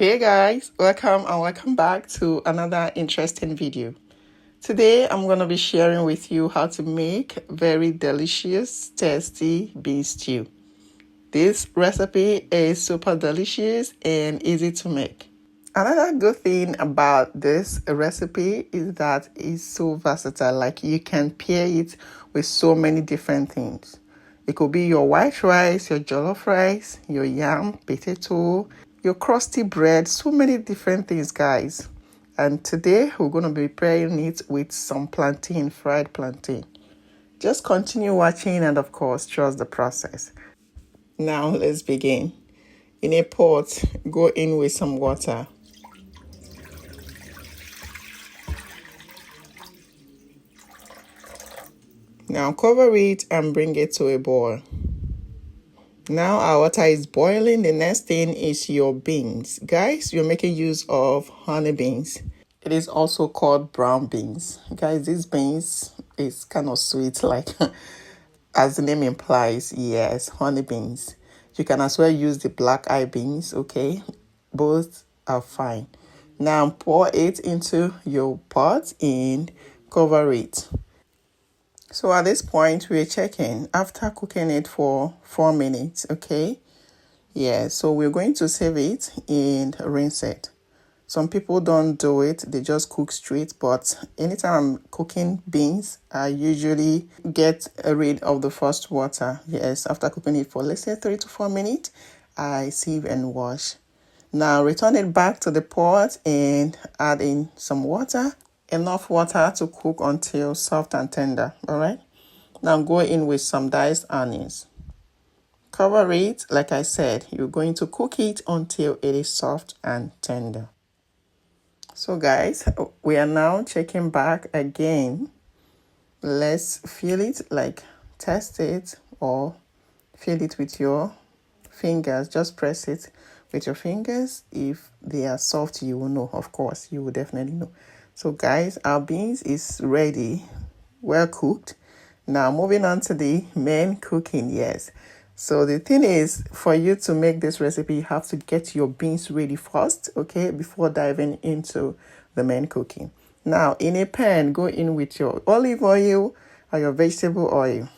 Hey guys, welcome back to another interesting video. Today I'm going to be sharing with you how to make very delicious, tasty bean stew. This recipe is super delicious and easy to make. Another good thing about this recipe is that it's so versatile. Like you can pair it with so many different things. It could be your white rice, your jollof rice, your yam, potato, your crusty bread, so many different things, guys. And today we're going to be preparing it with some plantain, fried plantain. Just continue watching and of course trust the process. Now let's begin. In a pot, go in with some water. Now cover it and bring it to a boil. Now our water is boiling. The next thing is your beans. Guys, you're making use of honey beans. It is also called brown beans. Guys, these beans is kind of sweet, like as the name implies, yes, honey beans. You can as well use the black eye beans, okay? Both are fine. Now pour it into your pot and cover it. So at this point, we're checking after cooking it for 4 minutes, okay? Yeah, so we're going to save it and rinse it. Some people don't do it, they just cook straight, but anytime I'm cooking beans, I usually get rid of the first water. Yes, after cooking it for let's say 3 to 4 minutes, I sieve and wash. Now return it back to the pot and add in some water. Enough water to cook until soft and tender, all right? Now go in with some diced onions. Cover it, like I said, you're going to cook it until it is soft and tender. So guys, we are now checking back again. Let's feel it, like test it or feel it with your fingers. Just press it with your fingers. If they are soft, you will know. Of course, you will definitely know. So guys, our beans is ready, well cooked. Now moving on to the main cooking, yes. So the thing is, for you to make this recipe, you have to get your beans ready first, okay, before diving into the main cooking. Now in a pan, go in with your olive oil or your vegetable oil,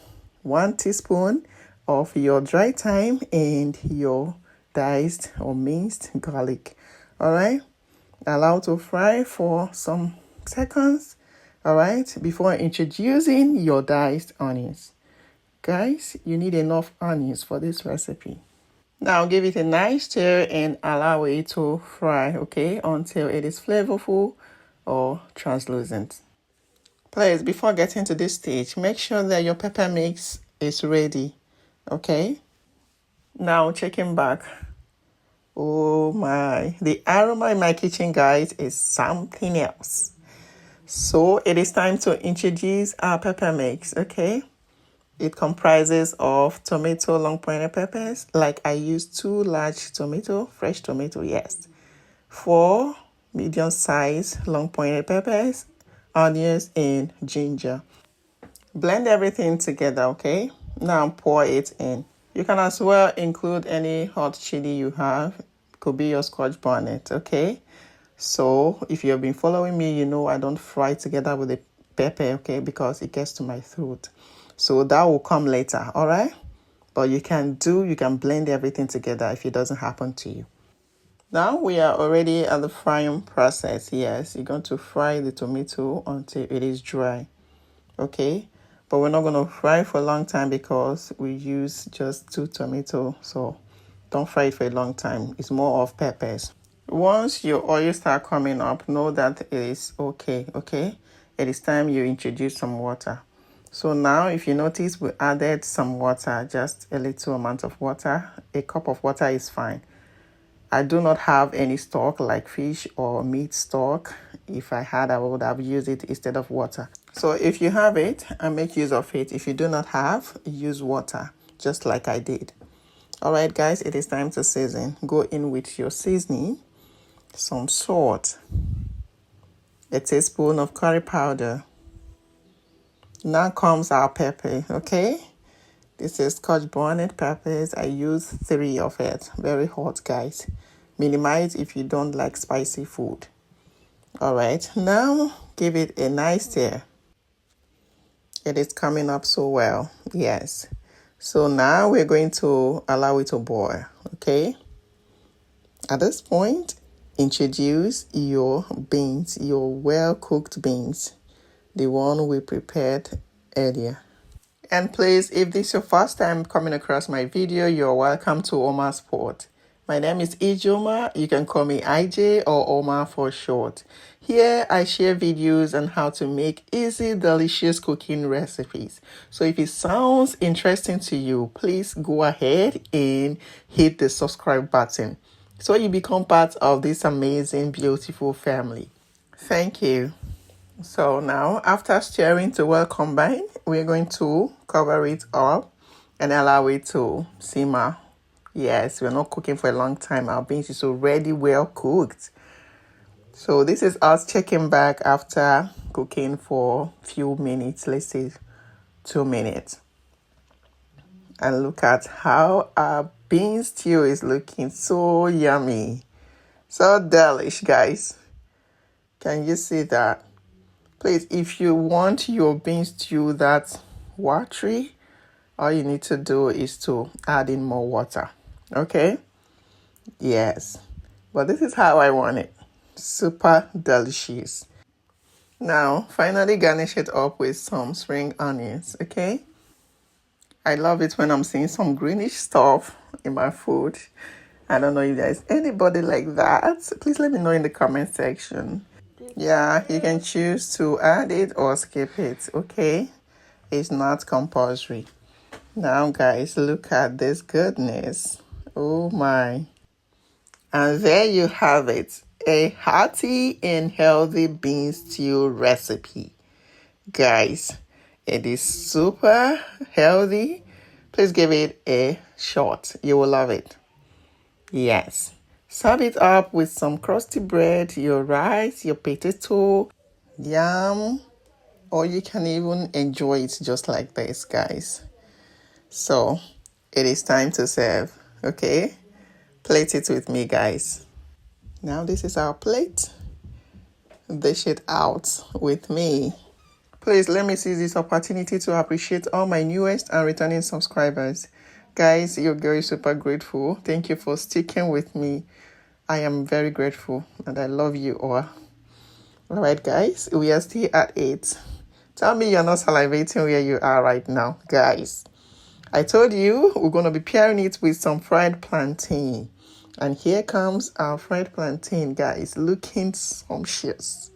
1 teaspoon of your dry thyme and your diced or minced garlic. All right. Allow to fry for some seconds, all right, before introducing your diced onions. Guys, you need enough onions for this recipe. Now give it a nice stir and allow it to fry, okay, until it is flavorful or translucent. Please, before getting to this stage, make sure that your pepper mix is ready, okay? Now checking back. Oh my, the aroma in my kitchen, guys, is something else. So it is time to introduce our pepper mix, okay? It comprises of tomato long pointed peppers. Like I use 2 large tomato, fresh tomato, yes. 4 medium size long pointed peppers, onions, and ginger. Blend everything together, okay? Now pour it in. You can as well include any hot chili you have. Could be your Scotch bonnet, okay? So if you've been following me, you know I don't fry together with the pepper, okay? Because it gets to my throat. So that will come later, all right? But you can blend everything together if it doesn't happen to you. Now we are already at the frying process. Yes, you're going to fry the tomato until it is dry, okay? But we're not going to fry for a long time because we use just 2 tomatoes. So don't fry it for a long time. It's more of peppers. Once your oil start coming up, know that it is okay, okay? It is time you introduce some water. So now if you notice, we added some water, just a little amount of water. A cup of water is fine. I do not have any stock like fish or meat stock. If I had, I would have used it instead of water. So if you have it, make use of it. If you do not have, use water, just like I did. All right, guys, it is time to season. Go in with your seasoning, some salt, a teaspoon of curry powder. Now comes our pepper, okay? This is Scotch bonnet peppers. I use 3 of it. Very hot, guys. Minimize if you don't like spicy food. All right, now give it a nice stir. It is coming up so well. Yes. So now we're going to allow it to boil. Okay. At this point, introduce your beans, your well-cooked beans, the one we prepared earlier. And please, if this is your first time coming across my video, you're welcome to Omar Sport. My name is Ijoma. You can call me IJ or Omar for short. Here I share videos on how to make easy, delicious cooking recipes. So if it sounds interesting to you, please go ahead and hit the subscribe button so you become part of this amazing, beautiful family. Thank you. So now, after stirring to well combine, we're going to cover it up and allow it to simmer. Yes, we're not cooking for a long time. Our beans is already well cooked. So this is us checking back after cooking for a few minutes, let's say 2 minutes. And look at how our bean stew is looking so yummy. So delish, guys. Can you see that? Please, if you want your bean stew that watery, all you need to do is to add in more water. Okay? Yes. But this is how I want it. Super delicious. Now, finally garnish it up with some spring onions. Okay? I love it when I'm seeing some greenish stuff in my food. I don't know if there's anybody like that. Please let me know in the comment section. Yeah, you can choose to add it or skip it, okay? It's not compulsory. Now, guys, look at this goodness. Oh, my. And there you have it. A hearty and healthy bean stew recipe. Guys, it is super healthy. Please give it a shot. You will love it. Yes. Serve it up with some crusty bread, your rice, your potato, yam, or you can even enjoy it just like this, guys. So, it is time to serve, okay? Plate it with me, guys. Now this is our plate. Dish it out with me. Please let me seize this opportunity to appreciate all my newest and returning subscribers. Guys, you're very super grateful. Thank you for sticking with me. I am very grateful and I love you all. All right, guys, we are still at 8. Tell me you're not salivating where you are right now, guys. I told you we're going to be pairing it with some fried plantain. And here comes our fried plantain, guys, looking sumptuous.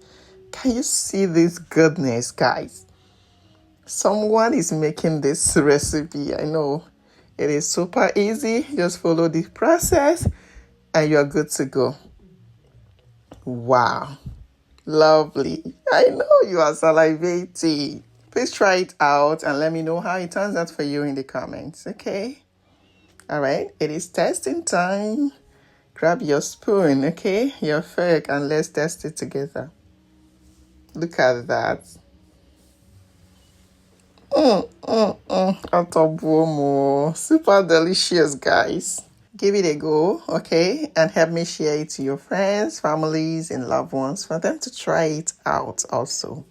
Can you see this goodness, guys? Someone is making this recipe. I know it is super easy. Just follow the process and you're good to go. Wow. Lovely. I know you are salivating. Please try it out and let me know how it turns out for you in the comments, okay? All right, it is testing time. Grab your spoon, okay? Your fork, and let's test it together. Look at that. Otobomo. Super delicious, guys. Give it a go, okay? And help me share it to your friends, families, and loved ones for them to try it out also.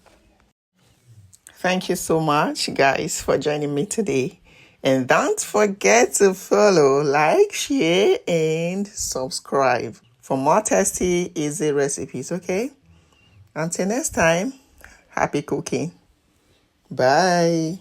Thank you so much, guys, for joining me today. And don't forget to follow, like, share, and subscribe for more tasty, easy recipes, okay? Until next time, happy cooking. Bye.